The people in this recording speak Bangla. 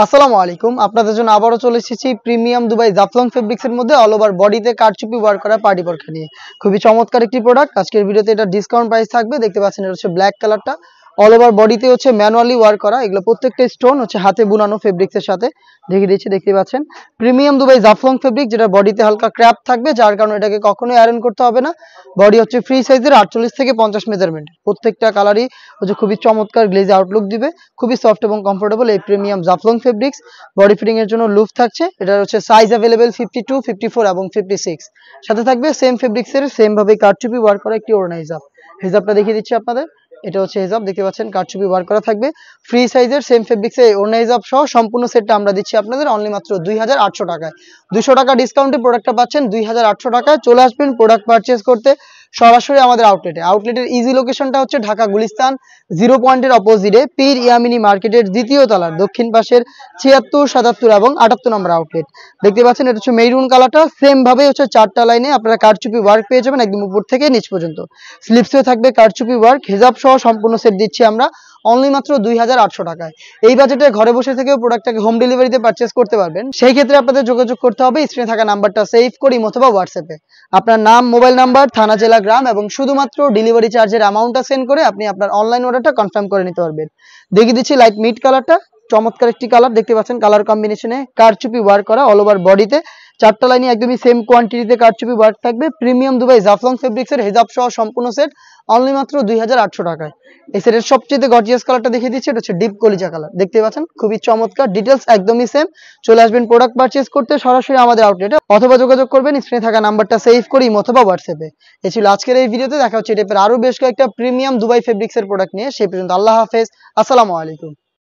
আসসালামু আলাইকুম। আপনাদের জন্য আবারও চলে এসেছি প্রিমিয়াম দুবাই জাফলং ফেব্রিক্সের মধ্যে অল ওভার বডিতে কারচুপি ওয়ার্ক করা পার্টি পরখা নিয়ে। খুবই চমৎকার একটি প্রোডাক্ট। আজকের ভিডিওতে এটা ডিসকাউন্ট প্রাইস থাকবে। দেখতে পাচ্ছেন এটা হচ্ছে ব্ল্যাক কালারটা। অল ওভার বডিতে হচ্ছে ম্যানুয়ালি ওয়ার্ক করা। এগুলো প্রত্যেকটা স্টোন হচ্ছে হাতে বুনানো ফেব্রিক্সের সাথে দেখিয়ে দিচ্ছি। দেখতে পাচ্ছেন প্রিমিয়াম দুবাই জাফলং ফেব্রিক, যেটা বডিতে হালকা ক্র্যাপ থাকবে, যার কারণে এটাকে কখনোই আয়রন করতে হবে না। বডি হচ্ছে ফ্রি সাইজের 48 থেকে 50 মেজারমেন্টের। প্রত্যেকটা কালারই হচ্ছে খুবই চমৎকার গ্লেজ আউটলুক দিবে। খুবই সফট এবং কমফোর্টেবল এই premium Jaflong fabrics. Body fitting এর জন্য লুফ থাকছে। এটা হচ্ছে সাইজ अवेलेबल 52, 54 এবং 56। সাথে থাকবে সেম ফেব্রিক্সের সেম ভাবে কারচুপি ওয়ার্ক করা একটি ওড়না হিজাব। হিজাবটা দেখিয়ে দিচ্ছি আপনাদের। এটা হচ্ছে হিজাব, দেখতে পাচ্ছেন কারচুপি ওয়ার্ক করা থাকবে। ফ্রি সাইজের সেম ফেব্রিক্সে ওড়না হিজাব সহ সম্পূর্ণ সেটটা আমরা দিচ্ছি আপনাদের অনলি মাত্র 2800 টাকায়। 200 টাকা ডিসকাউন্টে প্রোডাক্টটা পাচ্ছেন 2800 টাকায়। চলে আসবেন প্রোডাক্ট পারচেজ করতে সরাসরি আমাদের আউটলেটে। আউটলেটের ইজি লোকেশনটা হচ্ছে ঢাকা গুলিস্তান 0 পয়েন্টের অপোজিটে পীর ইয়ামিনী মার্কেটের দ্বিতীয় তলার দক্ষিণ পাশের 76, 77 এবং 78 নম্বর আউটলেট। দেখতে পাচ্ছেন এটা হচ্ছে মেরুন কালারটা। সেম ভাবে হচ্ছে 4টা লাইনে আপনারা কারচুপি ওয়ার্ক পেয়ে যাবেন একদম উপর থেকে নিচ পর্যন্ত। স্লিপসে থাকবে কারচুপি ওয়ার্ক। হিজাব সহ সম্পূর্ণ সেট দিচ্ছি আমরা অনলি মাত্র 2800 টাকায়। এই বাজেটে ঘরে বসে থেকেও প্রোডাক্টটাকে হোম ডেলিভারিতে পারচেজ করতে পারবেন। সেই ক্ষেত্রে আপনাদের যোগাযোগ করতে হবে স্ক্রিনে থাকা নাম্বারটা সেভ করি অথবা হোয়াটসঅ্যাপে আপনার নাম, মোবাইল নাম্বার, থানা, জেলা, গ্রাম এবং শুধুমাত্র ডেলিভারি চার্জের অ্যামাউন্টটা সেন্ড করে আপনি আপনার অনলাইন অর্ডারটা কনফার্ম করে নিতে পারবেন। দেখিয়ে দিচ্ছি লাইট মিড কালারটা। চমৎকার একটি কালার, দেখতে পাচ্ছেন কালার কম্বিনেশনে কারচুপি ওয়ার্ক করা অল ওভার বডিতে 4টা লাইনে একদমই সেম কোয়ান্টিটিতে কারচুপি ওয়ার্ক থাকবে। প্রিমিয়াম দুবাই জাফলং ফেব্রিক্সের হিজাব সহ সম্পূর্ণ সেট অনলি মাত্র 2800 টাকায়। এই সেটের সবচেয়ে গর্জিয়াস কালারটা দেখিয়ে দিচ্ছি। এটা হচ্ছে ডিপ কলিজা কালার, দেখতে পাচ্ছেন খুবই চমৎকার। ডিটেলস একদমই সেম। চলে আসবেন প্রোডাক্ট পারচেজ করতে সরাসরি আমাদের আউটলেটে অথবা যোগাযোগ করবেন স্ক্রিনে থাকা নাম্বারটা সেভ করি অথবা হোয়াটসঅ্যাপে। এই ছিল আজকের এই ভিডিওতে। দেখা হচ্ছে এই টাইপের আরো বেশ কয়েকটা প্রিমিয়াম দুবাই ফেব্রিক্সের প্রোডাক্ট নিয়ে। সেই পর্যন্ত আল্লাহ হাফেজ, আসসালামু আলাইকুম।